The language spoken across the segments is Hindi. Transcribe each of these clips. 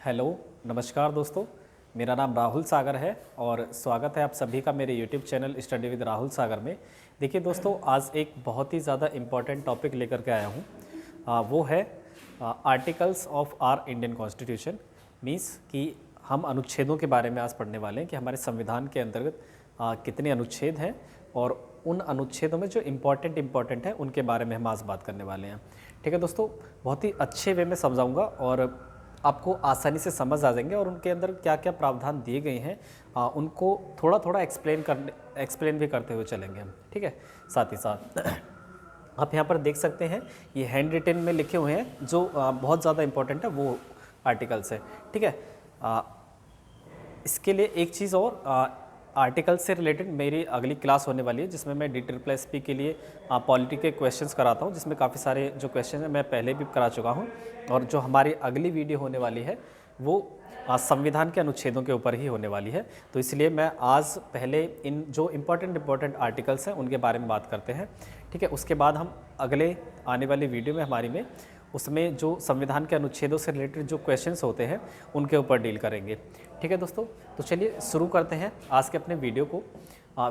हेलो, नमस्कार दोस्तों। मेरा नाम राहुल सागर है और स्वागत है आप सभी का मेरे YouTube channel study with Rahul Sagar में। देखिए दोस्तों, आज एक बहुत ही ज़्यादा इम्पॉर्टेंट टॉपिक लेकर के आया हूँ। वो है articles of our Indian constitution. Means कि हम अनुच्छेदों के बारे में आज पढ़ने वाले हैं कि हमारे संविधान के अंतर्गत कितने अनुच्छेद हैं और उन अनुच्छेदों में जो इम्पॉर्टेंट है उनके बारे में हम आज बात करने वाले हैं। ठीक है दोस्तों, बहुत ही अच्छे वे में समझाऊंगा और आपको आसानी से समझ आ जाएंगे और उनके अंदर क्या क्या प्रावधान दिए गए हैं उनको थोड़ा थोड़ा एक्सप्लेन भी करते हुए चलेंगे हम। ठीक है, साथ ही साथ आप यहाँ पर देख सकते हैं ये हैंड रिटन में लिखे हुए हैं जो बहुत ज़्यादा इम्पोर्टेंट है वो आर्टिकल्स है। ठीक है, इसके लिए एक चीज़ और, आर्टिकल से रिलेटेड मेरी अगली क्लास होने वाली है जिसमें मैं DSSP के लिए पॉलिटी के क्वेश्चंस कराता हूं, जिसमें काफ़ी सारे जो क्वेश्चन हैं मैं पहले भी करा चुका हूं और जो हमारी अगली वीडियो होने वाली है वो संविधान के अनुच्छेदों के ऊपर ही होने वाली है। तो इसलिए मैं आज पहले इन जो इम्पोर्टेंट आर्टिकल्स हैं उनके बारे में बात करते हैं। ठीक है, उसके बाद हम अगले आने वाली वीडियो में हमारी में उसमें जो संविधान के अनुच्छेदों से रिलेटेड जो क्वेश्चंस होते हैं उनके ऊपर डील करेंगे। ठीक है दोस्तों, तो चलिए शुरू करते हैं आज के अपने वीडियो को।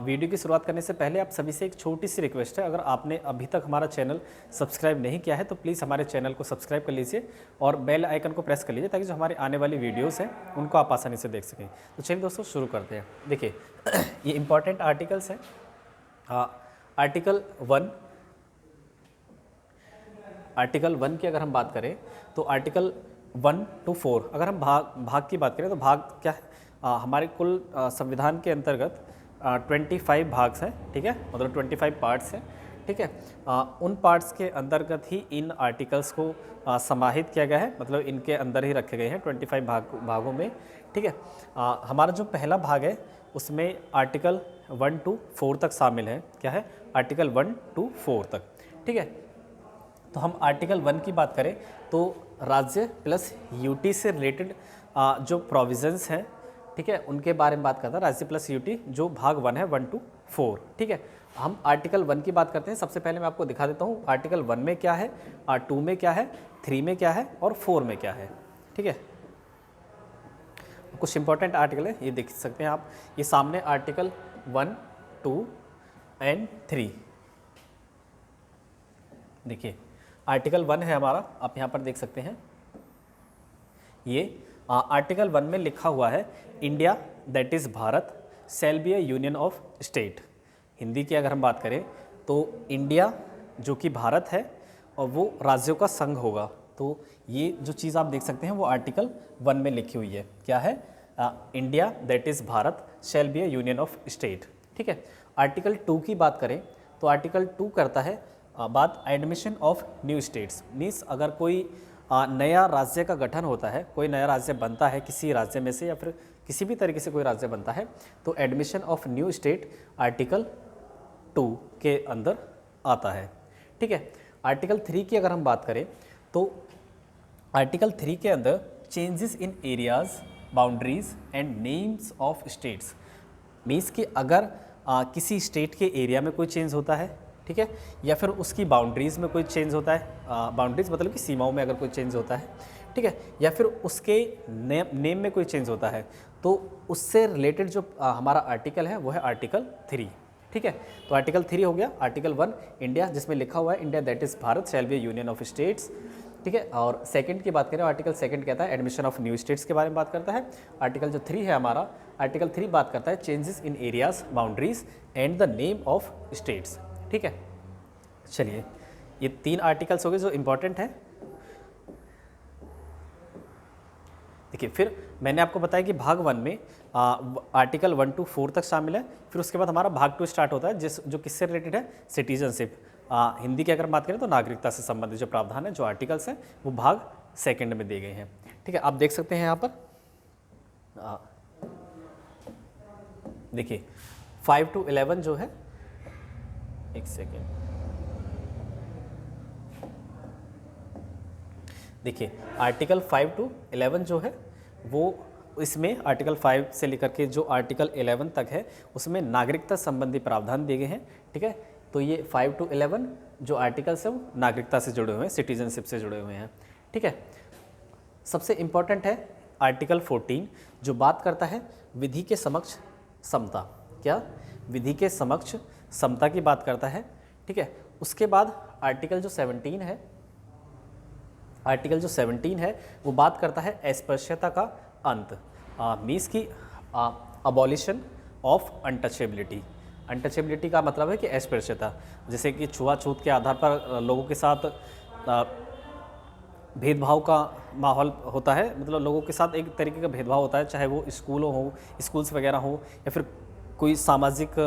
वीडियो की शुरुआत करने से पहले आप सभी से एक छोटी सी रिक्वेस्ट है, अगर आपने अभी तक हमारा चैनल सब्सक्राइब नहीं किया है तो प्लीज़ हमारे चैनल को सब्सक्राइब कर लीजिए और बेल आइकन को प्रेस कर लीजिए ताकि जो हमारी आने वाली वीडियोज़ हैं उनको आप आसानी से देख सकें। तो चलिए दोस्तों शुरू करते हैं। देखिए ये इंपॉर्टेंट आर्टिकल्स हैं। आर्टिकल 1 की अगर हम बात करें तो आर्टिकल 1 to 4 अगर हम भाग की बात करें तो भाग क्या है, हमारे कुल संविधान के अंतर्गत 25 भाग्स हैं। ठीक है, मतलब 25 पार्ट्स हैं। ठीक है, उन पार्ट्स के अंतर्गत ही इन आर्टिकल्स को समाहित किया गया है, मतलब इनके अंदर ही रखे गए हैं 25 भागों में। ठीक है, हमारा जो पहला भाग है उसमें आर्टिकल 1 to 4 तक शामिल है। क्या है, आर्टिकल 1 to 4 तक। ठीक है, तो हम आर्टिकल 1 की बात करें तो राज्य प्लस यूटी से रिलेटेड जो प्रोविजंस हैं, ठीक है, उनके बारे में बात करता है राज्य प्लस यूटी, जो भाग 1 है 1 to 4। ठीक है, हम आर्टिकल 1 की बात करते हैं। सबसे पहले मैं आपको दिखा देता हूँ आर्टिकल 1 में क्या है, 2 में क्या है, 3 में क्या है और 4 में क्या है। ठीक है, कुछ इंपॉर्टेंट आर्टिकल है, ये देख सकते हैं आप। ये सामने आर्टिकल 1, 2 एंड 3। देखिए आर्टिकल 1 है हमारा, आप यहाँ पर देख सकते हैं। ये आर्टिकल 1 में लिखा हुआ है India that is Bharat shall be A union of state. Hindi की अगर हम बात करें तो इंडिया जो कि भारत है और वो राज्यों का संघ होगा। तो ये जो चीज़ आप देख सकते हैं वो आर्टिकल 1 में लिखी हुई है। क्या है, India that is Bharat shall be A union of state. ठीक है, आर्टिकल 2 की बात करें तो आर्टिकल 2 करता है बात admission of new states. Means अगर कोई नया राज्य का गठन होता है, कोई नया राज्य बनता है किसी राज्य में से या फिर किसी भी तरीके से कोई राज्य बनता है तो admission of new state article 2 के अंदर आता है। ठीक है, आर्टिकल 3 की अगर हम बात करें तो आर्टिकल 3 के अंदर changes in areas boundaries and names of states. Means कि अगर किसी स्टेट के एरिया में कोई चेंज होता है, ठीक है, या फिर उसकी बाउंड्रीज़ में कोई चेंज होता है, बाउंड्रीज़ मतलब कि सीमाओं में अगर कोई चेंज होता है, ठीक है, या फिर उसके नेम में कोई चेंज होता है तो उससे रिलेटेड जो हमारा आर्टिकल है वो है आर्टिकल 3। ठीक है, तो आर्टिकल 3 हो गया। आर्टिकल 1 इंडिया, जिसमें लिखा हुआ है India that is Bharat shall be A union of states. ठीक है, और सेकंड की बात करें आर्टिकल 2 कहता है एडमिशन ऑफ न्यू स्टेट्स के बारे में बात करता है। आर्टिकल जो 3 है हमारा, आर्टिकल 3 बात करता है changes in areas boundaries and the name of states. ठीक है, चलिए ये 3 आर्टिकल्स हो गए जो इम्पोर्टेंट हैं। देखिए फिर मैंने आपको बताया कि भाग 1 में आर्टिकल 1 to 4 तक शामिल है। फिर उसके बाद हमारा भाग 2 स्टार्ट होता है जो किससे रिलेटेड है, सिटीजनशिप। हिंदी की अगर बात करें तो नागरिकता से संबंधित जो प्रावधान है, जो आर्टिकल्स हैं वो भाग 2 में दिए गए हैं। ठीक है, आप देख सकते हैं यहाँ पर। देखिए 5 to 11 जो है, एक सेकेंड, देखिए आर्टिकल 5 to 11 जो है वो, इसमें आर्टिकल 5 से लेकर के जो आर्टिकल 11 तक है उसमें नागरिकता संबंधी प्रावधान दिए गए हैं। ठीक है, तो ये 5 to 11 जो आर्टिकल्स है वो नागरिकता से जुड़े हुए हैं, सिटीजनशिप से जुड़े हुए हैं। ठीक है, सबसे इम्पॉर्टेंट है आर्टिकल 14 जो बात करता है विधि के समक्ष समता, क्या विधि के समक्ष समता की बात करता है, ठीक है। उसके बाद आर्टिकल जो 17 है, आर्टिकल जो 17 है वो बात करता है अस्पृश्यता का अंत, मीन्स की अबॉलिशन ऑफ अनटचेबिलिटी। अनटचेबिलिटी का मतलब है कि अस्पृश्यता, जैसे कि छुआछूत के आधार पर लोगों के साथ भेदभाव का माहौल होता है, मतलब लोगों के साथ एक तरीके का भेदभाव होता है, चाहे वो स्कूल्स वगैरह हो या फिर कोई सामाजिक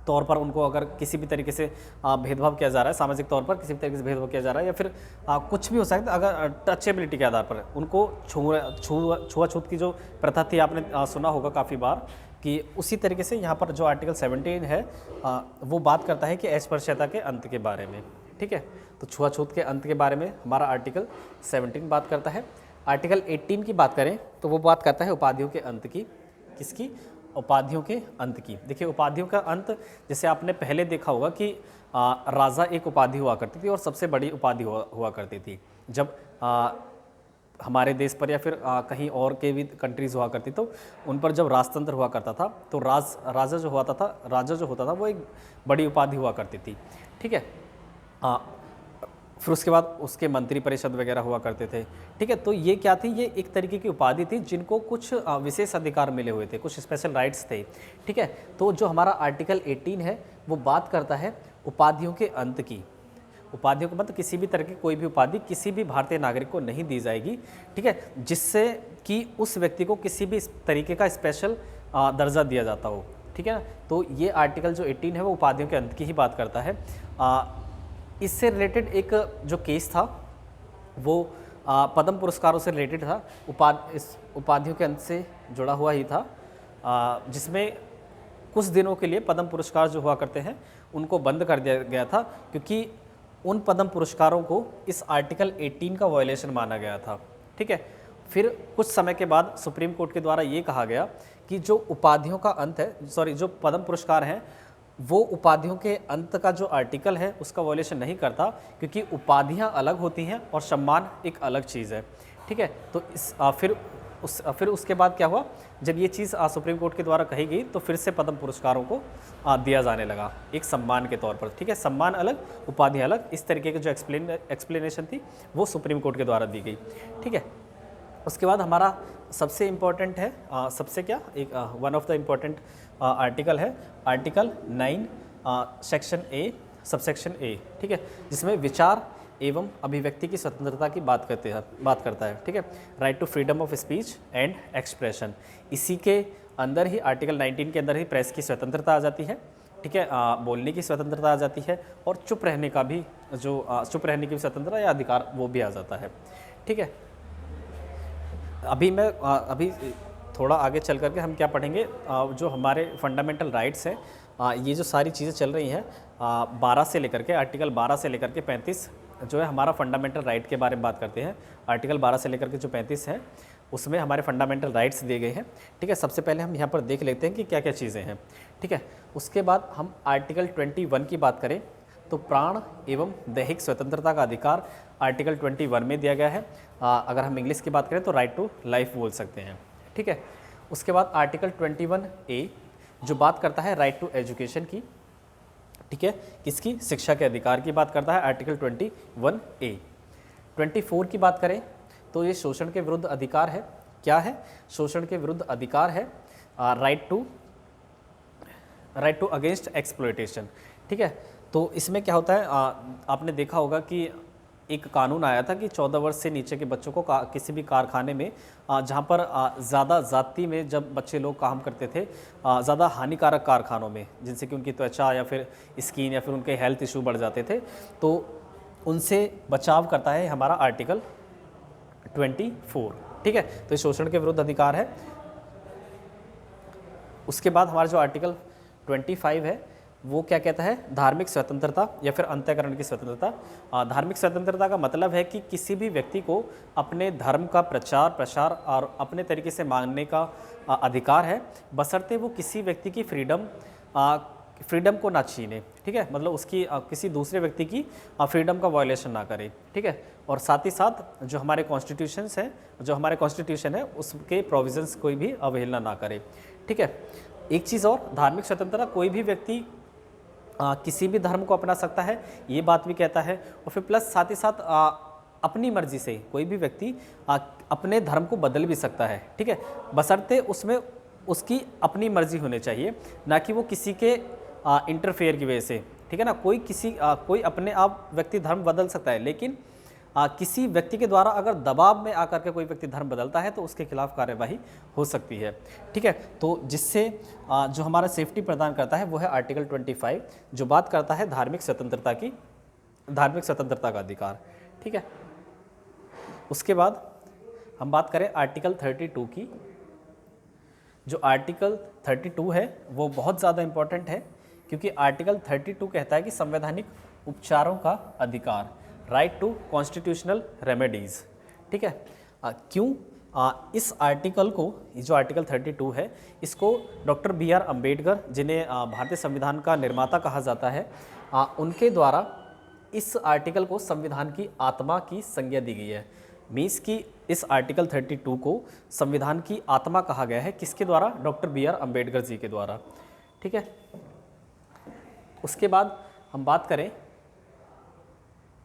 तौर पर उनको अगर किसी भी तरीके से भेदभाव किया जा रहा है, सामाजिक तौर पर किसी भी तरीके से भेदभाव किया जा रहा है, या फिर कुछ भी हो सकता है, अगर टचेबिलिटी के आधार पर उनको छुआछूत की जो प्रथा थी, आपने सुना होगा काफ़ी बार, कि उसी तरीके से यहाँ पर जो आर्टिकल 17 है वो बात करता है कि अस्पृश्यता के अंत के बारे में, ठीक है। तो छुआछूत के अंत के बारे में हमारा आर्टिकल 17 बात करता है। आर्टिकल 18 की बात करें तो वो बात करता है उपाधियों के अंत की, किसकी, उपाधियों के अंत की। देखिए उपाधियों का अंत, जैसे आपने पहले देखा होगा कि राजा एक उपाधि हुआ करती थी और सबसे बड़ी उपाधि हुआ करती थी। जब हमारे देश पर या फिर कहीं और के भी कंट्रीज़ हुआ करती, तो उन पर जब राजतंत्र हुआ करता था तो राजा जो होता था वो एक बड़ी उपाधि हुआ करती थी, ठीक है। फिर उसके बाद उसके मंत्री परिषद वगैरह हुआ करते थे, ठीक है। तो ये क्या थी, ये एक तरीके की उपाधि थी जिनको कुछ विशेष अधिकार मिले हुए थे, कुछ स्पेशल राइट्स थे, ठीक है। तो जो हमारा आर्टिकल 18 है वो बात करता है उपाधियों के अंत की। उपाधियों का मतलब किसी भी तरह की कोई भी उपाधि किसी भी भारतीय नागरिक को नहीं दी जाएगी, ठीक है, जिससे कि उस व्यक्ति को किसी भी तरीके का स्पेशल दर्जा दिया जाता हो, ठीक है ना। तो ये आर्टिकल जो 18 है वो उपाधियों के अंत की ही बात करता है। इससे रिलेटेड एक जो केस था वो पद्म पुरस्कारों से रिलेटेड था, इस उपाधियों के अंत से जुड़ा हुआ ही था, जिसमें कुछ दिनों के लिए पद्म पुरस्कार जो हुआ करते हैं उनको बंद कर दिया गया था, क्योंकि उन पद्म पुरस्कारों को इस आर्टिकल 18 का वायलेशन माना गया था, ठीक है। फिर कुछ समय के बाद सुप्रीम कोर्ट के द्वारा ये कहा गया कि जो उपाधियों का अंत है, जो पद्म पुरस्कार हैं वो उपाधियों के अंत का जो आर्टिकल है उसका वायलेशन नहीं करता, क्योंकि उपाधियां अलग होती हैं और सम्मान एक अलग चीज़ है, ठीक है। तो फिर उसके बाद क्या हुआ, जब ये चीज़ सुप्रीम कोर्ट के द्वारा कही गई तो फिर से पद्म पुरस्कारों को दिया जाने लगा एक सम्मान के तौर पर, ठीक है। सम्मान अलग, उपाधि अलग, इस तरीके की जो एक्सप्लेनेशन थी वो सुप्रीम कोर्ट के द्वारा दी गई, ठीक है। उसके बाद हमारा सबसे इम्पॉर्टेंट है one of the important article है आर्टिकल 9 सेक्शन ए सबसेक्शन ए, ठीक है, जिसमें विचार एवं अभिव्यक्ति की स्वतंत्रता की बात करता है, ठीक है। Right to freedom of speech and expression, इसी के अंदर ही आर्टिकल 19 के अंदर ही प्रेस की स्वतंत्रता आ जाती है, ठीक है, बोलने की स्वतंत्रता आ जाती है, और चुप रहने की स्वतंत्रता या अधिकार वो भी आ जाता है, ठीक है। अभी थोड़ा आगे चल करके हम क्या पढ़ेंगे, जो हमारे फंडामेंटल राइट्स हैं, ये जो सारी चीज़ें चल रही हैं 12 से लेकर के आर्टिकल 12 से लेकर के 35 जो है हमारा फंडामेंटल राइट के बारे में बात करते हैं। आर्टिकल 12 से लेकर के जो 35 है उसमें हमारे फंडामेंटल राइट्स दिए गए हैं, ठीक है। सबसे पहले हम यहाँ पर देख लेते हैं कि क्या क्या चीज़ें हैं, ठीक है। उसके बाद हम आर्टिकल 21 की बात करें तो प्राण एवं दैहिक स्वतंत्रता का अधिकार आर्टिकल 21 में दिया गया है। अगर हम इंग्लिश की बात करें तो राइट टू लाइफ बोल सकते हैं, ठीक है। उसके बाद आर्टिकल 21A जो बात करता है राइट टू एजुकेशन की, ठीक है, किसकी, शिक्षा के अधिकार की बात करता है आर्टिकल 21A। 24 की बात करें तो ये शोषण के विरुद्ध अधिकार है, क्या है, शोषण के विरुद्ध अधिकार है, राइट टू अगेंस्ट एक्सप्लॉयटेशन, ठीक है। तो इसमें क्या होता है, आपने देखा होगा कि एक कानून आया था कि 14 वर्ष से नीचे के बच्चों को किसी भी कारखाने में जहाँ पर ज़्यादा जाति में जब बच्चे लोग काम करते थे, ज़्यादा हानिकारक कारखानों में जिनसे कि उनकी त्वचा या फिर स्किन या फिर उनके हेल्थ इशू बढ़ जाते थे, तो उनसे बचाव करता है हमारा आर्टिकल 24, ठीक है। तो ये शोषण के विरुद्ध अधिकार है। उसके बाद हमारा जो आर्टिकल 25 है वो क्या कहता है, धार्मिक स्वतंत्रता या फिर अंतःकरण की स्वतंत्रता। धार्मिक स्वतंत्रता का मतलब है कि किसी भी व्यक्ति को अपने धर्म का प्रचार प्रसार और अपने तरीके से मानने का अधिकार है, बशर्ते वो किसी व्यक्ति की फ्रीडम फ्रीडम को ना छीने, ठीक है, मतलब उसकी किसी दूसरे व्यक्ति की फ्रीडम का वायलेशन ना करे, ठीक है, और साथ ही साथ जो हमारे कॉन्स्टिट्यूशंस हैं, जो हमारे कॉन्स्टिट्यूशन है उसके प्रोविजंस कोई भी अवहेलना ना करे, ठीक है। एक चीज़ और, धार्मिक स्वतंत्रता, कोई भी व्यक्ति किसी भी धर्म को अपना सकता है, ये बात भी कहता है, और फिर प्लस साथ ही साथ अपनी मर्जी से कोई भी व्यक्ति अपने धर्म को बदल भी सकता है, ठीक है, बशर्ते उसमें उसकी अपनी मर्जी होनी चाहिए, ना कि वो किसी के इंटरफेयर की वजह से, ठीक है ना। कोई अपने आप व्यक्ति धर्म बदल सकता है, लेकिन किसी व्यक्ति के द्वारा अगर दबाव में आकर के कोई व्यक्ति धर्म बदलता है तो उसके खिलाफ कार्यवाही हो सकती है, ठीक है। तो जिससे जो हमारा सेफ्टी प्रदान करता है वो है आर्टिकल 25, जो बात करता है धार्मिक स्वतंत्रता का अधिकार, ठीक है। उसके बाद हम बात करें आर्टिकल 32 की। जो आर्टिकल 32 है वो बहुत ज़्यादा इम्पॉर्टेंट है, क्योंकि आर्टिकल 32 कहता है कि संवैधानिक उपचारों का अधिकार, राइट टू कॉन्स्टिट्यूशनल रेमेडीज़, ठीक है। क्यों इस आर्टिकल को, जो आर्टिकल 32 है, इसको डॉक्टर BR अम्बेडकर, जिन्हें भारतीय संविधान का निर्माता कहा जाता है, उनके द्वारा इस आर्टिकल को संविधान की आत्मा की संज्ञा दी गई है। मीन्स कि इस आर्टिकल 32 को संविधान की आत्मा कहा गया है, किसके द्वारा? डॉक्टर BR अम्बेडकर जी के द्वारा, ठीक है। उसके बाद हम बात करें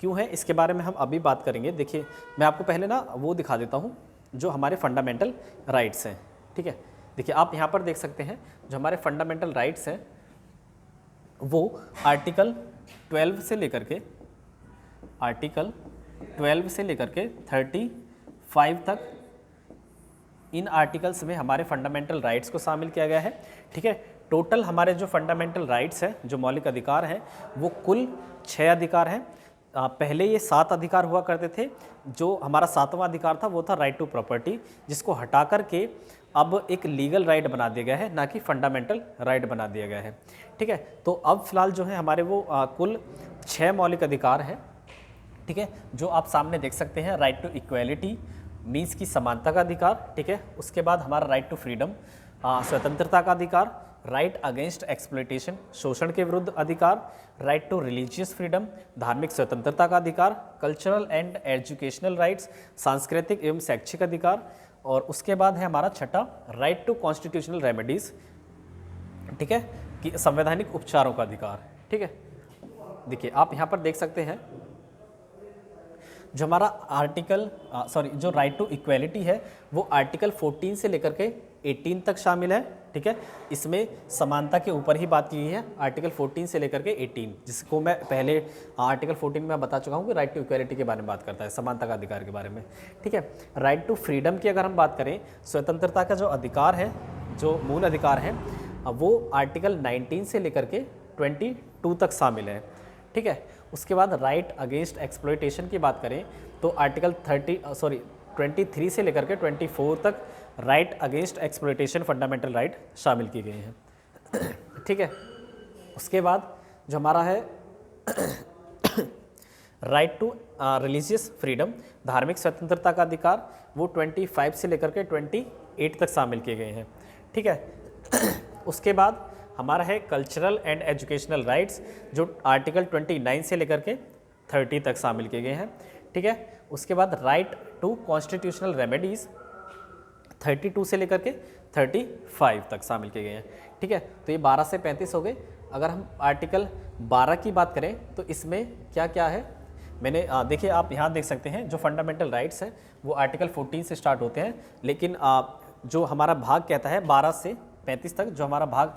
क्यों है, इसके बारे में हम अभी बात करेंगे। देखिए, मैं आपको पहले ना वो दिखा देता हूँ जो हमारे फंडामेंटल राइट्स हैं, ठीक है। देखिए, आप यहाँ पर देख सकते हैं जो हमारे फंडामेंटल राइट्स हैं वो आर्टिकल 12 से लेकर के 35 तक, इन आर्टिकल्स में हमारे फंडामेंटल राइट्स को शामिल किया गया है, ठीक है। टोटल हमारे जो फंडामेंटल राइट्स हैं, जो मौलिक अधिकार हैं, वो कुल 6 अधिकार हैं। पहले ये 7 अधिकार हुआ करते थे। जो हमारा 7वां अधिकार था वो था राइट टू प्रॉपर्टी, जिसको हटा करके अब एक लीगल राइट बना दिया गया है, ना कि फंडामेंटल राइट बना दिया गया है, ठीक है। तो अब फिलहाल जो है हमारे वो कुल 6 मौलिक अधिकार हैं, ठीक है, जो आप सामने देख सकते हैं। राइट टू इक्वेलिटी मीन्स की समानता का अधिकार, ठीक है। उसके बाद हमारा राइट टू फ्रीडम, स्वतंत्रता का अधिकार, राइट अगेंस्ट एक्सप्लॉयटेशन, शोषण के विरुद्ध अधिकार, राइट टू रिलीजियस फ्रीडम, धार्मिक स्वतंत्रता का अधिकार, कल्चरल एंड एजुकेशनल राइट्स, सांस्कृतिक एवं शैक्षिक अधिकार, और उसके बाद है हमारा 6ठा राइट टू कॉन्स्टिट्यूशनल रेमेडीज, ठीक है, कि संवैधानिक उपचारों का अधिकार, ठीक है। देखिए, आप यहाँ पर देख सकते हैं जो हमारा जो राइट टू इक्वेलिटी है वो आर्टिकल 14 से लेकर के 18 तक शामिल है, ठीक है। इसमें समानता के ऊपर ही बात की गई है, आर्टिकल 14 से लेकर के 18, जिसको मैं पहले आर्टिकल 14 में बता चुका हूँ कि राइट टू इक्वेलिटी के बारे में बात करता है, समानता का अधिकार के बारे में, ठीक है। राइट टू फ्रीडम की अगर हम बात करें, स्वतंत्रता का जो अधिकार है, जो मूल अधिकार है, वो आर्टिकल 19 से लेकर के 22 तक शामिल है, ठीक है। उसके बाद राइट अगेंस्ट एक्सप्लॉयटेशन की बात करें तो आर्टिकल 23 से लेकर के 24 तक right against exploitation fundamental right शामिल की गई हैं, ठीक है। उसके बाद जो हमारा है राइट टू रिलीजियस फ्रीडम, धार्मिक स्वतंत्रता का अधिकार, वो 25 से लेकर के 28 तक शामिल किए गए हैं, ठीक है। उसके बाद हमारा है कल्चरल एंड एजुकेशनल राइट्स, जो आर्टिकल 29 से लेकर के 30 तक शामिल किए गए हैं, ठीक है। उसके बाद राइट टू कॉन्स्टिट्यूशनल रेमेडीज़ 32 से लेकर के 35 तक शामिल किए गए हैं, ठीक है। तो ये 12 से 35 हो गए। अगर हम आर्टिकल 12 की बात करें तो इसमें क्या क्या है, मैंने देखिए, आप यहाँ देख सकते हैं जो फंडामेंटल राइट्स हैं वो आर्टिकल 14 से स्टार्ट होते हैं, लेकिन जो हमारा भाग कहता है 12 से 35 तक, जो हमारा भाग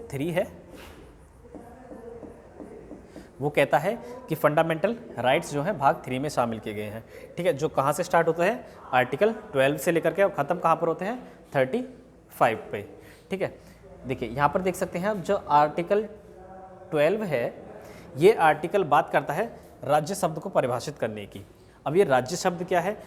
3 है, वो कहता है कि फंडामेंटल राइट्स जो है भाग 3 में शामिल किए गए हैं, ठीक है। जो कहाँ से स्टार्ट होता है, आर्टिकल 12 से लेकर के और ख़त्म कहाँ पर होते हैं, 35 पे, ठीक है। देखिए, यहाँ पर देख सकते हैं आप, जो आर्टिकल 12 है, ये आर्टिकल बात करता है राज्य शब्द को परिभाषित करने की। अब ये राज्य शब्द क्या है,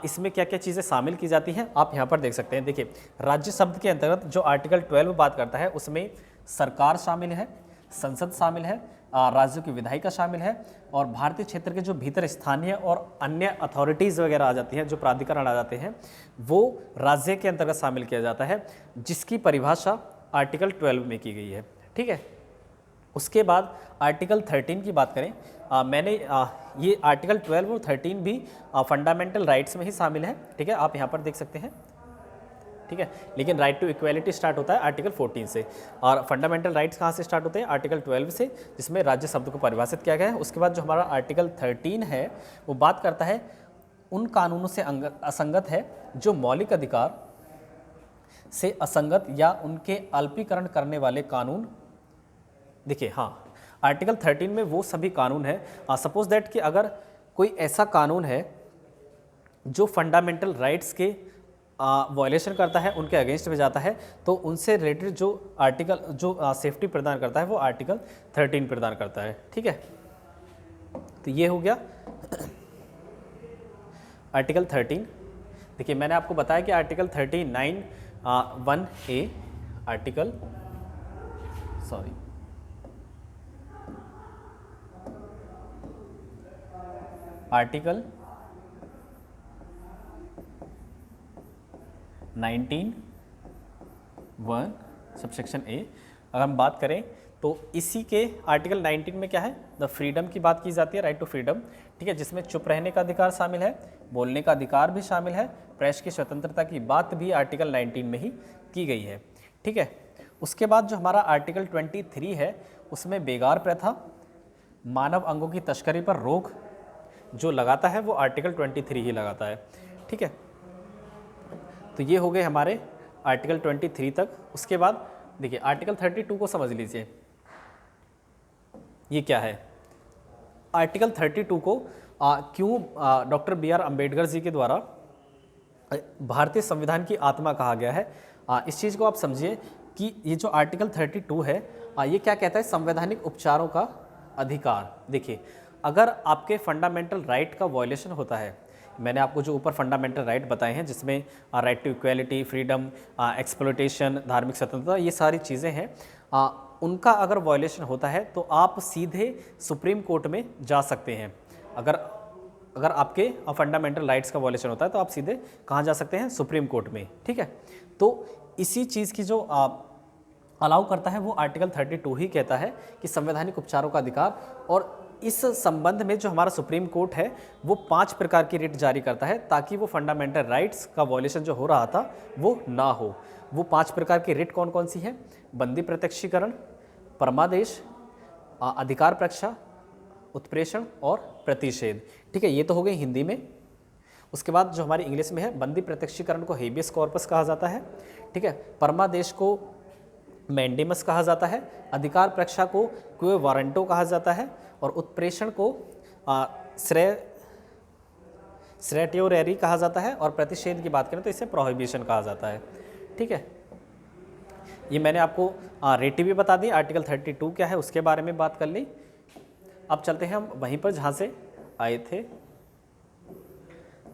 इसमें क्या क्या चीज़ें शामिल की जाती हैं, आप यहाँ पर देख सकते हैं। देखिए, राज्य शब्द के अंतर्गत जो आर्टिकल 12 बात करता है उसमें सरकार शामिल है, संसद शामिल है, राज्यों की विधायिका शामिल है, और भारतीय क्षेत्र के जो भीतर स्थानीय और अन्य अथॉरिटीज़ वगैरह आ जाती हैं, जो प्राधिकरण आ जाते हैं, वो राज्य के अंतर्गत शामिल किया जाता है, जिसकी परिभाषा आर्टिकल 12 में की गई है, ठीक ठीक है। उसके बाद आर्टिकल 13 की बात करें, ये आर्टिकल 12 और 13 भी फंडामेंटल राइट्स में ही शामिल है, ठीक है, आप यहाँ पर देख सकते हैं, ठीक है। लेकिन राइट टू इक्वेलिटी स्टार्ट होता है आर्टिकल 14 से, और फंडामेंटल राइट्स कहाँ से स्टार्ट होते हैं? आर्टिकल 12 से, जिसमें राज्य शब्द को परिभाषित किया गया है। उसके बाद जो हमारा आर्टिकल 13 है वो बात करता है उन कानूनों से असंगत है जो मौलिक अधिकार से असंगत या उनके अल्पीकरण करने वाले कानून। देखिए, हाँ, आर्टिकल 13 में वो सभी कानून है, सपोज दैट कि अगर कोई ऐसा कानून है जो फंडामेंटल राइट्स के वायलेशन करता है, उनके अगेंस्ट में जाता है, तो उनसे रिलेटेड जो आर्टिकल जो सेफ्टी प्रदान करता है वो आर्टिकल 13 प्रदान करता है, ठीक है। तो ये हो गया आर्टिकल 13। देखिए, मैंने आपको बताया कि article 39 1A article article 19 1 subsection A अगर हम बात करें तो इसी के आर्टिकल 19 में क्या है? द फ्रीडम की बात की जाती है, राइट टू फ्रीडम, ठीक है, जिसमें चुप रहने का अधिकार शामिल है, बोलने का अधिकार भी शामिल है, प्रेस की स्वतंत्रता की बात भी आर्टिकल 19 में ही की गई है, ठीक है। उसके बाद जो हमारा आर्टिकल 23 है उसमें बेगार प्रथा, मानव अंगों की तस्करी पर रोक जो लगाता है वो आर्टिकल 23 ही लगाता है, ठीक है। तो ये हो गए हमारे आर्टिकल 23 तक। उसके बाद देखिए आर्टिकल 32 को समझ लीजिए, ये क्या है? आर्टिकल 32 को क्यों डॉक्टर BR अम्बेडकर जी के द्वारा भारतीय संविधान की आत्मा कहा गया है? इस चीज़ को आप समझिए कि ये जो आर्टिकल 32 है ये क्या कहता है? संवैधानिक उपचारों का अधिकार। देखिए, अगर आपके फंडामेंटल राइट का वायलेशन होता है, मैंने आपको जो ऊपर फंडामेंटल राइट बताए हैं जिसमें right to equality, freedom, exploitation, धार्मिक स्वतंत्रता, ये सारी चीज़ें हैं, उनका अगर वायलेशन होता है तो आप सीधे सुप्रीम कोर्ट में जा सकते हैं। अगर आपके फंडामेंटल राइट्स का वायलेशन होता है तो आप सीधे कहाँ जा सकते हैं? सुप्रीम कोर्ट में, ठीक है। तो इसी चीज़ की जो अलाउ करता है वो आर्टिकल 32 ही कहता है कि संवैधानिक उपचारों का अधिकार, और इस संबंध में जो हमारा सुप्रीम कोर्ट है वो 5 प्रकार की रिट जारी करता है ताकि वो फंडामेंटल राइट्स का वायलेशन जो हो रहा था वो ना हो। वो 5 प्रकार की रिट कौन कौन सी है? बंदी प्रत्यक्षीकरण, परमादेश, अधिकार प्रक्षा, उत्प्रेषण और प्रतिषेध, ठीक है। ये तो हो गई हिंदी में। उसके बाद जो हमारी इंग्लिश में है, बंदी प्रत्यक्षीकरण को हेबियस कॉर्पस कहा जाता है, ठीक है। परमादेश को मैंडेमस कहा जाता है, अधिकार प्रक्षा को क्वे वारंटो कहा जाता है, और उत्प्रेषण को स्रेटियोरेरी कहा जाता है, और प्रतिषेध की बात करें तो इसे प्रोहिबिशन कहा जाता है, ठीक है। ये मैंने आपको रेटी भी बता दी, आर्टिकल 32 क्या है उसके बारे में बात कर ली। अब चलते हैं हम वहीं पर जहाँ से आए थे।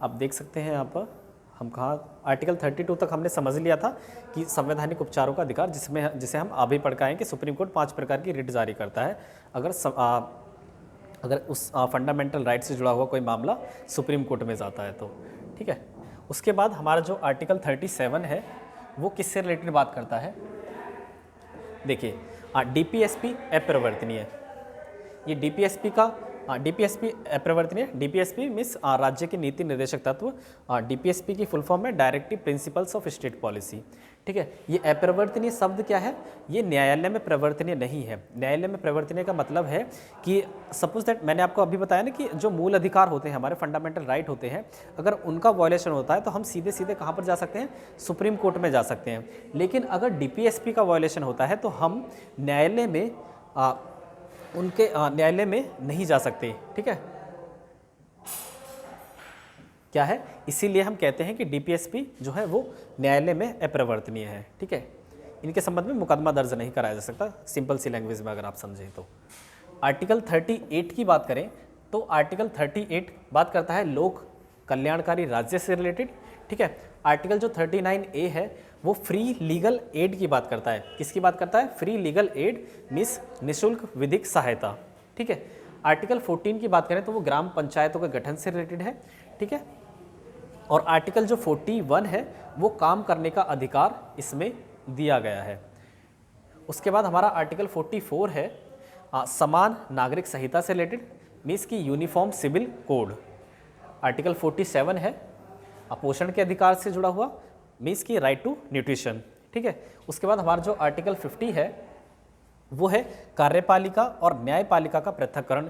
आप देख सकते हैं यहाँ पर हम कहाँ, आर्टिकल 32 तक हमने समझ लिया था कि संवैधानिक उपचारों का अधिकार, जिसे हम अभी पढ़काएं कि सुप्रीम कोर्ट 5 प्रकार की रिट जारी करता है अगर उस फंडामेंटल राइट से जुड़ा हुआ कोई मामला सुप्रीम कोर्ट में जाता है तो, ठीक है। उसके बाद हमारा जो आर्टिकल 37 है वो किससे रिलेटेड बात करता है? देखिए, DPSP अप्रवर्तनीय, ये DPSP अप्रवर्तनीय, DPSP मीन्स राज्य के नीति निर्देशक तत्व, DPSP की फुल फॉर्म है directive principles of state policy, ठीक है। ये अप्रवर्तनीय शब्द क्या है? ये न्यायालय में प्रवर्तनीय नहीं है। न्यायालय में प्रवर्तनीय का मतलब है कि सपोज दैट मैंने आपको अभी बताया ना कि जो मूल अधिकार होते हैं, हमारे फंडामेंटल राइट होते हैं, अगर उनका वायलेशन होता है तो हम सीधे सीधे कहाँ पर जा सकते हैं? सुप्रीम कोर्ट में जा सकते हैं। लेकिन अगर DPSP का वायलेशन होता है तो हम न्यायालय में न्यायालय में नहीं जा सकते, ठीक है। क्या है? इसीलिए हम कहते हैं कि DPSP जो है वो न्यायालय में अप्रवर्तनीय है, ठीक है। इनके संबंध में मुकदमा दर्ज नहीं कराया जा सकता, सिंपल सी लैंग्वेज में अगर आप समझें तो। आर्टिकल 38 की बात करें तो आर्टिकल 38 बात करता है लोक कल्याणकारी राज्य से रिलेटेड, ठीक है। आर्टिकल जो 39A है वो फ्री लीगल एड की बात करता है। किसकी बात करता है? फ्री लीगल एड मीन्स निःशुल्क विधिक सहायता, ठीक है। आर्टिकल 14 की बात करें तो वो ग्राम पंचायतों के गठन से रिलेटेड है, ठीक है। और आर्टिकल जो 41 है वो काम करने का अधिकार इसमें दिया गया है। उसके बाद हमारा आर्टिकल 44 है समान नागरिक संहिता से रिलेटेड, मीन्स की यूनिफॉर्म सिविल कोड। आर्टिकल 47 है पोषण के अधिकार से जुड़ा हुआ, मीन्स की राइट टू न्यूट्रिशन। ठीक है, उसके बाद हमारा जो आर्टिकल 50 है वो है कार्यपालिका और न्यायपालिका का पृथक्करण।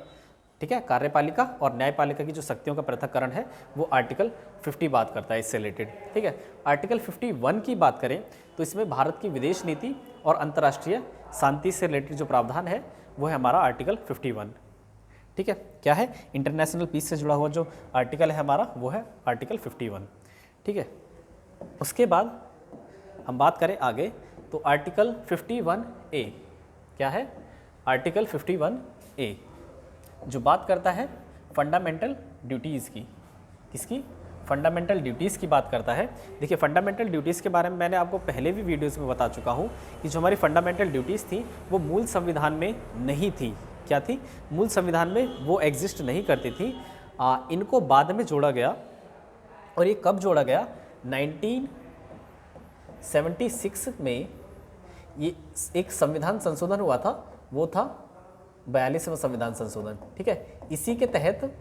ठीक है, कार्यपालिका और न्यायपालिका की जो शक्तियों का पृथक्करण है वो आर्टिकल 50 बात करता है इससे रिलेटेड। ठीक है, आर्टिकल 51 की बात करें तो इसमें भारत की विदेश नीति और अंतर्राष्ट्रीय शांति से रिलेटेड जो प्रावधान है वो है हमारा आर्टिकल 51। ठीक है, क्या है, इंटरनेशनल पीस से जुड़ा हुआ जो आर्टिकल है हमारा वो है आर्टिकल 51। ठीक है, उसके बाद हम बात करें आगे तो आर्टिकल 51A क्या है, आर्टिकल 51A जो बात करता है फंडामेंटल ड्यूटीज़ की। किसकी, फंडामेंटल ड्यूटीज़ की बात करता है। देखिए फंडामेंटल ड्यूटीज़ के बारे में मैंने आपको पहले भी वीडियोस में बता चुका हूँ कि जो हमारी फंडामेंटल ड्यूटीज़ थी वो मूल संविधान में नहीं थी। क्या थी, मूल संविधान में वो एग्जिस्ट नहीं करती थी। इनको बाद में जोड़ा गया, और ये कब जोड़ा गया, 1976 में ये एक संविधान संशोधन हुआ था, वो था 42वां संविधान संशोधन। ठीक है, इसी के तहत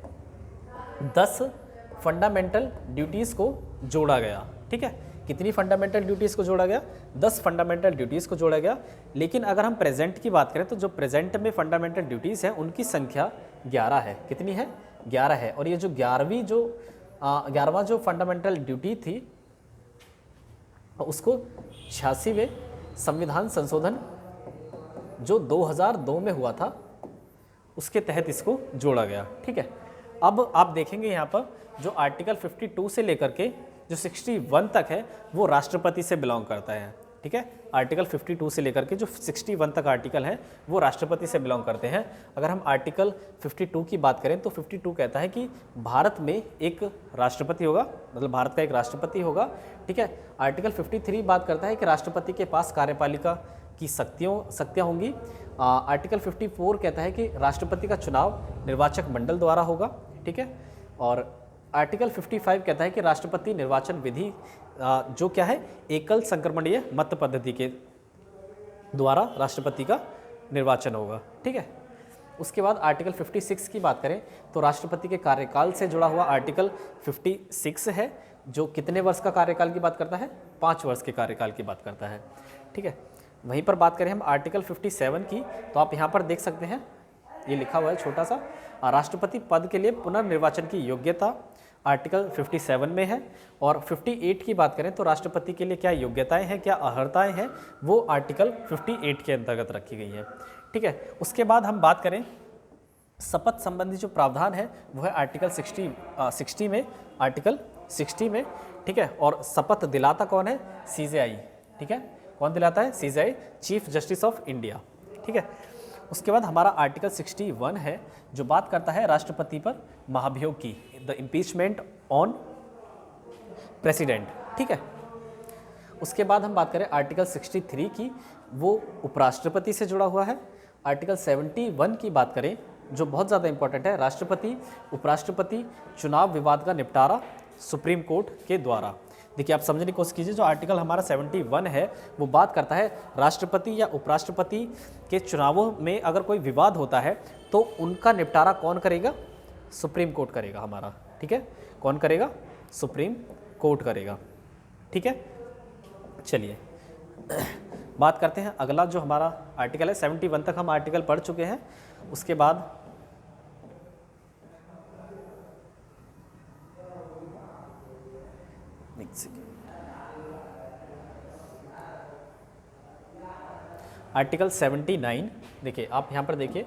10 फंडामेंटल ड्यूटीज़ को जोड़ा गया। ठीक है, कितनी फंडामेंटल ड्यूटीज़ को जोड़ा गया, 10 फंडामेंटल ड्यूटीज़ को जोड़ा गया। लेकिन अगर हम प्रेजेंट की बात करें तो जो प्रेजेंट में फंडामेंटल ड्यूटीज़ हैं उनकी संख्या 11 है। कितनी है, 11 है। और ये जो 11वां जो फंडामेंटल ड्यूटी थी उसको 86वें संविधान संशोधन जो 2002 में हुआ था उसके तहत इसको जोड़ा गया। ठीक है, अब आप देखेंगे यहाँ पर जो आर्टिकल 52 से लेकर के जो 61 तक है वो राष्ट्रपति से बिलोंग करता है। ठीक है, आर्टिकल 52 से लेकर के जो 61 तक आर्टिकल है वो राष्ट्रपति से बिलोंग करते हैं। अगर हम आर्टिकल 52 की बात करें तो 52 कहता है कि भारत में एक राष्ट्रपति होगा, मतलब भारत का एक राष्ट्रपति होगा। ठीक है, आर्टिकल 53 बात करता है कि राष्ट्रपति के पास कार्यपालिका की शक्तियाँ होंगी। आर्टिकल 54 कहता है कि राष्ट्रपति का चुनाव निर्वाचक मंडल द्वारा होगा। ठीक है, और आर्टिकल 55 कहता है कि राष्ट्रपति निर्वाचन विधि जो क्या है, एकल संक्रमणीय मत पद्धति के द्वारा राष्ट्रपति का निर्वाचन होगा। ठीक है, उसके बाद आर्टिकल 56 की बात करें तो राष्ट्रपति के कार्यकाल से जुड़ा हुआ आर्टिकल 56 है जो कितने वर्ष का कार्यकाल की बात करता है, 5 वर्ष के कार्यकाल की बात करता है। ठीक है, वहीं पर बात करें हम आर्टिकल 57 की तो आप यहाँ पर देख सकते हैं ये लिखा हुआ है छोटा सा, राष्ट्रपति पद के लिए पुनर्निर्वाचन की योग्यता आर्टिकल 57 में है। और 58 की बात करें तो राष्ट्रपति के लिए क्या योग्यताएं हैं, क्या अर्हताएं हैं, वो आर्टिकल 58 के अंतर्गत रखी गई है। ठीक है, उसके बाद हम बात करें शपथ संबंधी जो प्रावधान है वो है आर्टिकल 60 में, आर्टिकल 60 में। ठीक है, और शपथ दिलाता कौन है, CJI। ठीक है, कौन दिलाता है, CJI, chief justice of India. ठीक है, उसके बाद हमारा आर्टिकल 61 है जो बात करता है राष्ट्रपति पर महाभियोग की, द इम्पीचमेंट ऑन प्रेसिडेंट। ठीक है, उसके बाद हम बात करें आर्टिकल 63 की, वो उपराष्ट्रपति से जुड़ा हुआ है। आर्टिकल 71 की बात करें जो बहुत ज़्यादा इंपॉर्टेंट है, राष्ट्रपति उपराष्ट्रपति चुनाव विवाद का निपटारा सुप्रीम कोर्ट के द्वारा। देखिए आप समझने की कोशिश कीजिए, जो आर्टिकल हमारा 71 है वो बात करता है राष्ट्रपति या उपराष्ट्रपति के चुनावों में अगर कोई विवाद होता है तो उनका निपटारा कौन करेगा, सुप्रीम कोर्ट करेगा हमारा। ठीक है, कौन करेगा, सुप्रीम कोर्ट करेगा। ठीक है, चलिए बात करते हैं अगला जो हमारा आर्टिकल है। 71 तक हम आर्टिकल पढ़ चुके हैं। उसके बाद आर्टिकल 79, देखिए आप यहाँ पर देखिए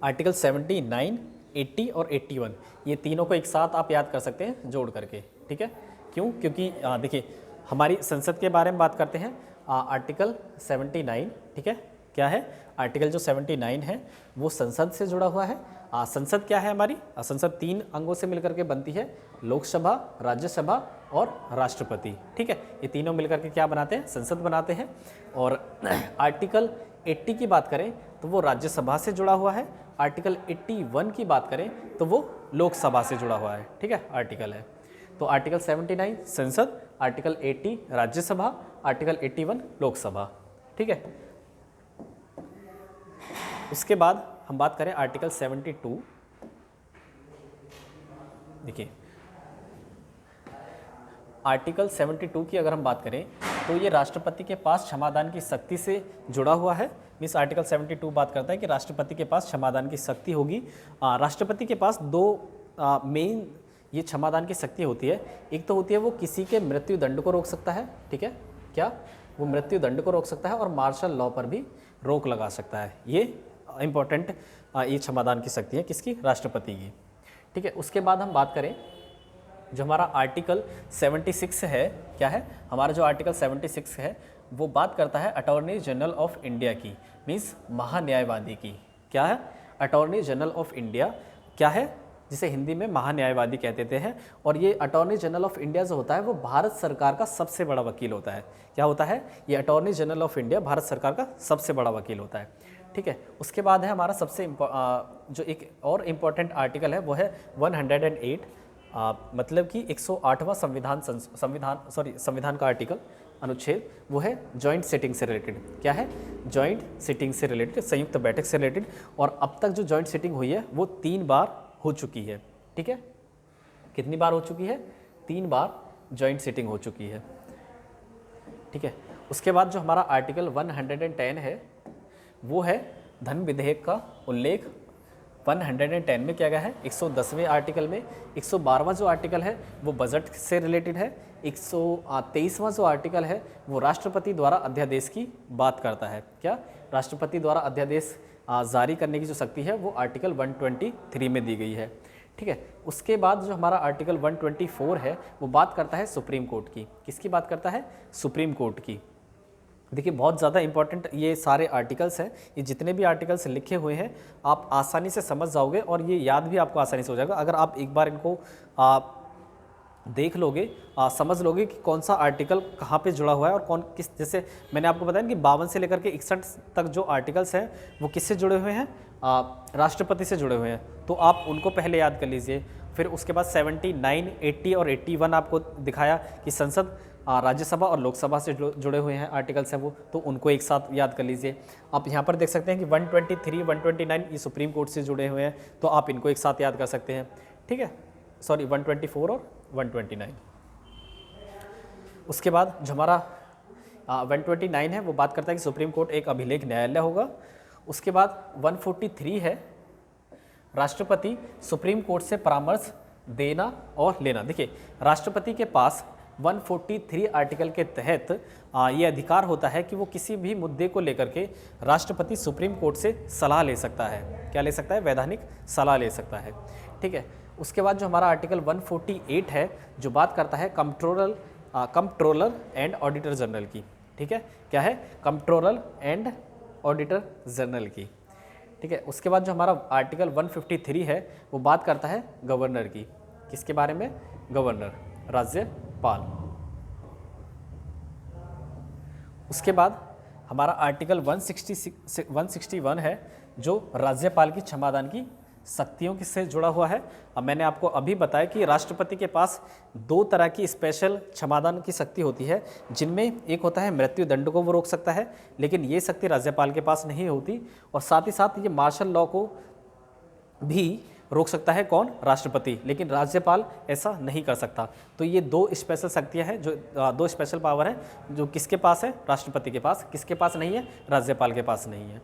आर्टिकल 79, 80 और 81 ये तीनों को एक साथ आप याद कर सकते हैं जोड़ करके। ठीक है, क्यों, क्योंकि देखिए हमारी संसद के बारे में बात करते हैं। आर्टिकल 79, ठीक है, क्या है, आर्टिकल जो 79 है वो संसद से जुड़ा हुआ है। संसद क्या है हमारी, संसद 3 अंगों से मिलकर के बनती है, लोकसभा, राज्यसभा और राष्ट्रपति। ठीक है, ये तीनों मिलकर के क्या बनाते हैं, संसद बनाते हैं। और आर्टिकल 80 की बात करें तो वो राज्यसभा से जुड़ा हुआ है। आर्टिकल 81 की बात करें तो वो लोकसभा से जुड़ा हुआ है। ठीक है, आर्टिकल है। तो आर्टिकल 79 संसद, आर्टिकल 80 राज्यसभा, आर्टिकल 81 लोकसभा। ठीक है, उसके बाद हम बात करें आर्टिकल 72। देखिए आर्टिकल 72 की अगर हम बात करें तो ये राष्ट्रपति के पास क्षमादान की शक्ति से जुड़ा हुआ है। मीन्स आर्टिकल 72 बात करता है कि राष्ट्रपति के पास क्षमादान की शक्ति होगी। राष्ट्रपति के पास दो मेन ये क्षमादान की शक्ति होती है। एक तो होती है वो किसी के मृत्यु दंड को रोक सकता है, ठीक है, क्या वो मृत्यु दंड को रोक सकता है और मार्शल लॉ पर भी रोक लगा सकता है। ये इंपॉर्टेंट ये क्षमादान की शक्ति है किसकी, राष्ट्रपति की। ठीक है, उसके बाद हम बात करें जो हमारा आर्टिकल 76 है, क्या है हमारा जो आर्टिकल 76 है वो बात करता है अटॉर्नी जनरल ऑफ इंडिया की, मीन्स महान्यायवादी की। क्या है, अटॉर्नी जनरल ऑफ इंडिया क्या है, जिसे हिंदी में महान्यायवादी कहते हैं। और ये अटॉर्नी जनरल ऑफ इंडिया जो होता है वो भारत सरकार का सबसे बड़ा वकील होता है। क्या होता है, ये attorney general of India Bharat सरकार का सबसे बड़ा वकील होता है। ठीक है, उसके बाद है हमारा सबसे जो एक और इम्पॉर्टेंट आर्टिकल है वो है 108, मतलब कि 108वां संविधान का आर्टिकल, अनुच्छेद, वो है जॉइंट सिटिंग से रिलेटेड। क्या है, जॉइंट सिटिंग से रिलेटेड, संयुक्त बैठक से रिलेटेड। और अब तक जो जॉइंट सिटिंग हुई है वो 3 बार हो चुकी है। ठीक है, कितनी बार हो चुकी है, 3 बार जॉइंट सिटिंग हो चुकी है। ठीक है, उसके बाद जो हमारा आर्टिकल 110 है वो है धन विधेयक का उल्लेख। 110 में क्या गया है, 110वें आर्टिकल में। 112वां जो आर्टिकल है वो बजट से रिलेटेड है। 123वां जो आर्टिकल है वो राष्ट्रपति द्वारा अध्यादेश की बात करता है। क्या, राष्ट्रपति द्वारा अध्यादेश जारी करने की जो शक्ति है वो आर्टिकल 123 में दी गई है। ठीक है, उसके बाद जो हमारा आर्टिकल 124 है वो बात करता है सुप्रीम कोर्ट की। किसकी बात करता है, सुप्रीम कोर्ट की। देखिए बहुत ज़्यादा इंपॉर्टेंट ये सारे आर्टिकल्स हैं, ये जितने भी आर्टिकल्स लिखे हुए हैं आप आसानी से समझ जाओगे और ये याद भी आपको आसानी से हो जाएगा अगर आप एक बार इनको देख लोगे, समझ लोगे कि कौन सा आर्टिकल कहाँ पे जुड़ा हुआ है और कौन किस। जैसे मैंने आपको बताया कि 52 से लेकर के 61 तक जो आर्टिकल्स हैं वो किससे जुड़े हुए हैं, राष्ट्रपति से जुड़े हुए हैं, तो आप उनको पहले याद कर लीजिए। फिर उसके बाद 79, 80 और 81 आपको दिखाया कि संसद, राज्यसभा और लोकसभा से जुड़े हुए हैं आर्टिकल्स हैं वो, तो उनको एक साथ याद कर लीजिए। आप यहाँ पर देख सकते हैं कि 123, 129 ये सुप्रीम कोर्ट से जुड़े हुए हैं, तो आप इनको एक साथ याद कर सकते हैं। ठीक है, सॉरी 124 और 129। उसके बाद जो हमारा 129 है वो बात करता है कि सुप्रीम कोर्ट एक अभिलेख न्यायालय होगा। उसके बाद 143 है राष्ट्रपति सुप्रीम कोर्ट से परामर्श देना और लेना। देखिए राष्ट्रपति के पास 143 आर्टिकल के तहत ये अधिकार होता है कि वो किसी भी मुद्दे को लेकर के राष्ट्रपति सुप्रीम कोर्ट से सलाह ले सकता है। क्या ले सकता है, वैधानिक सलाह ले सकता है। ठीक है, उसके बाद जो हमारा आर्टिकल 148 है जो बात करता है कंट्रोलर एंड ऑडिटर जनरल की। ठीक है, क्या है, कंट्रोलर एंड ऑडिटर जनरल की। ठीक है, उसके बाद जो हमारा आर्टिकल 153 है वो बात करता है गवर्नर की। किसके बारे में, गवर्नर, राज्यपाल। उसके बाद हमारा आर्टिकल 161 है जो राज्यपाल की क्षमादान की शक्तियों से जुड़ा हुआ है। अब मैंने आपको अभी बताया कि राष्ट्रपति के पास 2 तरह की स्पेशल क्षमादान की शक्ति होती है, जिनमें एक होता है मृत्यु दंड को वो रोक सकता है, लेकिन ये शक्ति राज्यपाल के पास नहीं होती। और साथ ही साथ ये मार्शल लॉ को भी रोक सकता है, कौन, राष्ट्रपति, लेकिन राज्यपाल ऐसा नहीं कर सकता। तो ये 2 स्पेशल शक्तियां हैं, जो 2 स्पेशल पावर हैं जो किसके पास है, राष्ट्रपति के पास। किसके पास नहीं है, राज्यपाल के पास नहीं है।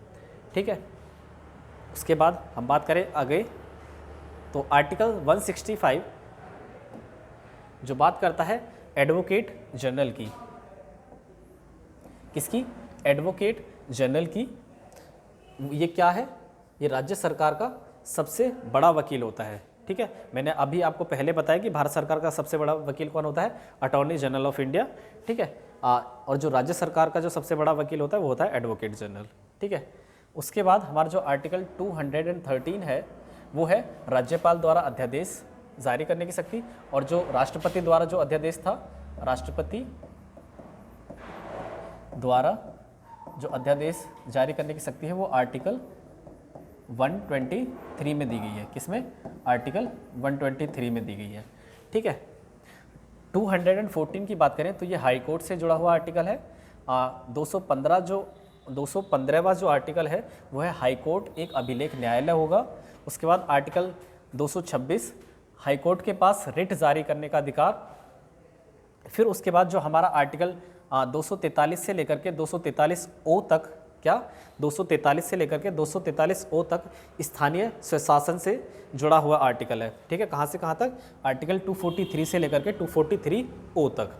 ठीक है, उसके बाद हम बात करें आगे तो आर्टिकल 165 जो बात करता है एडवोकेट जनरल की। किसकी, एडवोकेट जनरल की। ये क्या है, ये राज्य सरकार का सबसे बड़ा वकील होता है। ठीक है, मैंने अभी आपको पहले बताया कि भारत सरकार का सबसे बड़ा वकील कौन होता है, अटॉर्नी जनरल ऑफ इंडिया। ठीक है, और जो राज्य सरकार का जो सबसे बड़ा वकील होता है वो होता है एडवोकेट जनरल। ठीक है, उसके बाद हमारा जो आर्टिकल 213 है वो है राज्यपाल द्वारा अध्यादेश जारी करने की शक्ति। और जो राष्ट्रपति द्वारा जो अध्यादेश था, राष्ट्रपति द्वारा जो अध्यादेश जारी करने की शक्ति है वो आर्टिकल 123 में दी गई है। किसमें, आर्टिकल 123 में दी गई है। ठीक है, 214 की बात करें तो ये हाई कोर्ट से जुड़ा हुआ आर्टिकल है। 215वां जो आर्टिकल है वो है हाई कोर्ट एक अभिलेख न्यायालय होगा। उसके बाद आर्टिकल 226 हाई कोर्ट के पास रिट जारी करने का अधिकार। फिर उसके बाद जो हमारा आर्टिकल 243 से लेकर के 243 ओ तक, क्या 243 से लेकर के 243 ओ तक स्थानीय स्वशासन से जुड़ा हुआ आर्टिकल है। ठीक है, कहाँ से कहाँ तक? आर्टिकल 243 से लेकर के 243 ओ तक।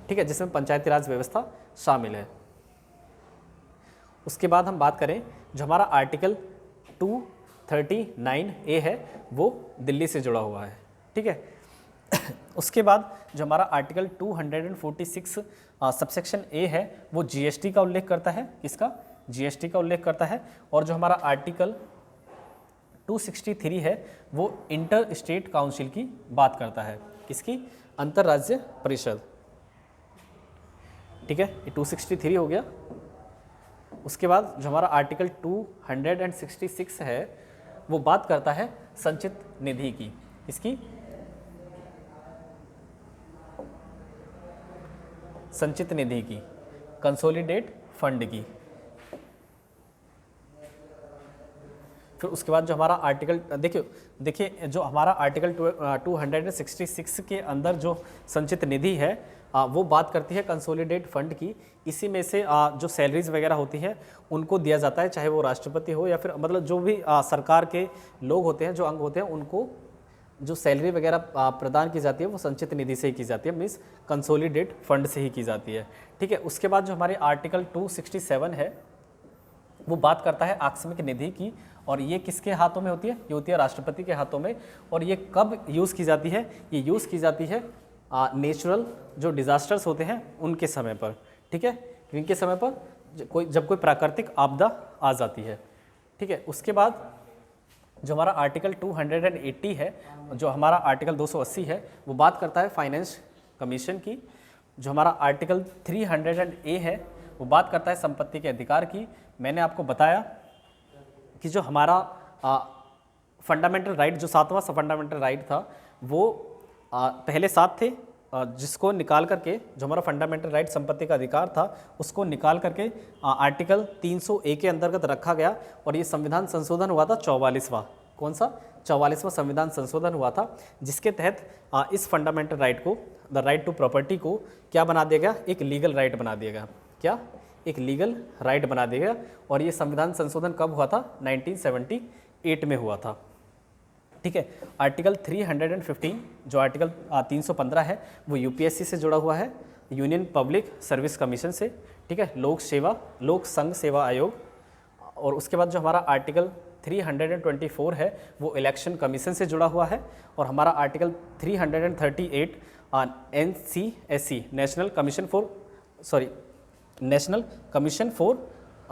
ठीक है, जिसमें पंचायती राज व्यवस्था शामिल है। उसके बाद हम बात करें जो हमारा आर्टिकल 239 ए है वो दिल्ली से जुड़ा हुआ है। ठीक है, उसके बाद जो हमारा आर्टिकल 246 सबसेक्शन ए है वो जीएसटी का उल्लेख करता है। किसका? जीएसटी का उल्लेख करता है। और जो हमारा आर्टिकल 263 है वो इंटर स्टेट काउंसिल की बात करता है। किसकी? अंतर्राज्य परिषद। ठीक है, ये 263 हो गया। उसके बाद जो हमारा आर्टिकल 266 है वो बात करता है संचित निधि की। इसकी संचित निधि की, कंसोलिडेट फंड की। फिर उसके बाद जो हमारा आर्टिकल देखिए जो हमारा आर्टिकल 266 के अंदर जो संचित निधि है वो बात करती है कंसोलिडेट फंड की। इसी में से जो सैलरीज वगैरह होती है उनको दिया जाता है, चाहे वो राष्ट्रपति हो या फिर मतलब जो भी सरकार के लोग होते हैं, जो अंग होते हैं, उनको जो सैलरी वगैरह प्रदान की जाती है वो संचित निधि से ही की जाती है, मीन्स कंसोलिडेट फंड से ही की जाती है। ठीक है, उसके बाद जो हमारे आर्टिकल 267 है वो बात करता है आकस्मिक निधि की। और ये किसके हाथों में होती है? ये होती है राष्ट्रपति के हाथों में। और ये कब यूज़ की जाती है? ये यूज़ की जाती है नेचुरल जो डिज़ास्टर्स होते हैं उनके समय पर। ठीक है, इनके समय पर जब कोई प्राकृतिक आपदा आ जाती है। ठीक है, उसके बाद जो हमारा आर्टिकल 280 है, जो हमारा आर्टिकल 280 है वो बात करता है फाइनेंस कमीशन की। जो हमारा आर्टिकल 300 ए है वो बात करता है संपत्ति के अधिकार की। मैंने आपको बताया कि जो हमारा फंडामेंटल राइट, जो 7वां फंडामेंटल राइट था वो पहले 7 थे, जिसको निकाल करके जो हमारा फंडामेंटल राइट संपत्ति का अधिकार था उसको निकाल करके आर्टिकल 300 ए के अंतर्गत रखा गया। और ये संविधान संशोधन हुआ था 44वां। कौन सा? 44वां संविधान संशोधन हुआ था, जिसके तहत इस फंडामेंटल राइट को, द राइट टू प्रॉपर्टी को क्या बना दिया गया? एक लीगल राइट बना दिया गया। क्या? एक लीगल राइट बना दिया गया। और ये संविधान संशोधन कब हुआ था? 1978 में हुआ था। ठीक है, आर्टिकल 315 जो आर्टिकल 315 है वो यूपीएससी से जुड़ा हुआ है, यूनियन पब्लिक सर्विस कमीशन से। ठीक है, लोक संघ सेवा आयोग। और उसके बाद जो हमारा आर्टिकल 324 है वो इलेक्शन कमीशन से जुड़ा हुआ है। और हमारा article 338 NCSC national commission for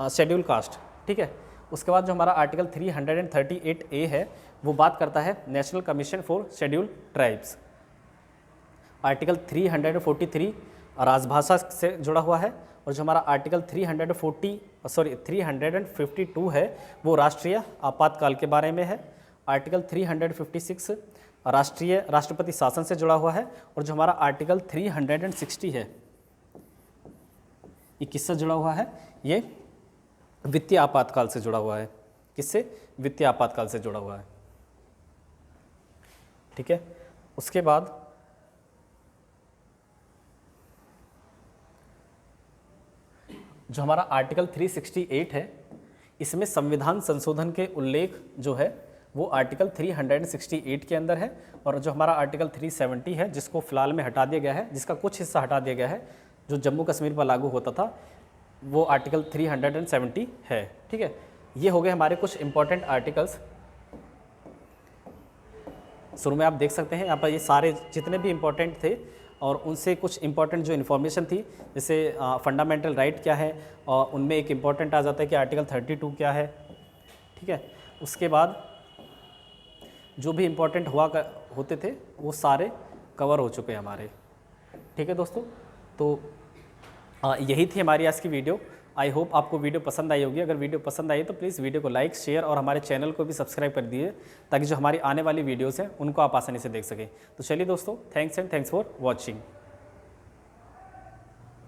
schedule caste. ठीक है, उसके बाद जो हमारा आर्टिकल 338 ए है वो बात करता है national commission for schedule tribes. Article 343 राजभाषा से जुड़ा हुआ है। और जो हमारा आर्टिकल 352 है वो राष्ट्रीय आपातकाल के बारे में है। आर्टिकल 356 राष्ट्रपति शासन से जुड़ा हुआ है। और जो हमारा आर्टिकल 360 है ये किससे जुड़ा हुआ है? ये वित्तीय आपातकाल से जुड़ा हुआ है। किससे? वित्तीय आपातकाल से जुड़ा हुआ है। ठीक है, उसके बाद जो हमारा आर्टिकल 368 है इसमें संविधान संशोधन के उल्लेख जो है वो आर्टिकल 368 के अंदर है। और जो हमारा आर्टिकल 370 है जिसको फिलहाल में हटा दिया गया है, जिसका कुछ हिस्सा हटा दिया गया है, जो जम्मू कश्मीर पर लागू होता था, वो आर्टिकल 370 है। ठीक है, ये हो गए हमारे कुछ इंपॉर्टेंट आर्टिकल्स। शुरू में आप देख सकते हैं यहाँ पर ये सारे जितने भी इम्पोर्टेंट थे और उनसे कुछ इम्पॉर्टेंट जो इन्फॉर्मेशन थी, जैसे फंडामेंटल राइट क्या है और उनमें एक इम्पॉर्टेंट आ जाता है कि आर्टिकल 32 क्या है। ठीक है, उसके बाद जो भी इम्पोर्टेंट होते थे वो सारे कवर हो चुके हैं हमारे। ठीक है दोस्तों, तो यही थी हमारी आज की वीडियो। आई होप आपको वीडियो पसंद आई होगी। अगर वीडियो पसंद आई तो प्लीज़ वीडियो को लाइक, शेयर और हमारे चैनल को भी सब्सक्राइब कर दीजिए ताकि जो हमारी आने वाली वीडियोस हैं उनको आप आसानी से देख सकें। तो चलिए दोस्तों, थैंक्स फॉर वॉचिंग।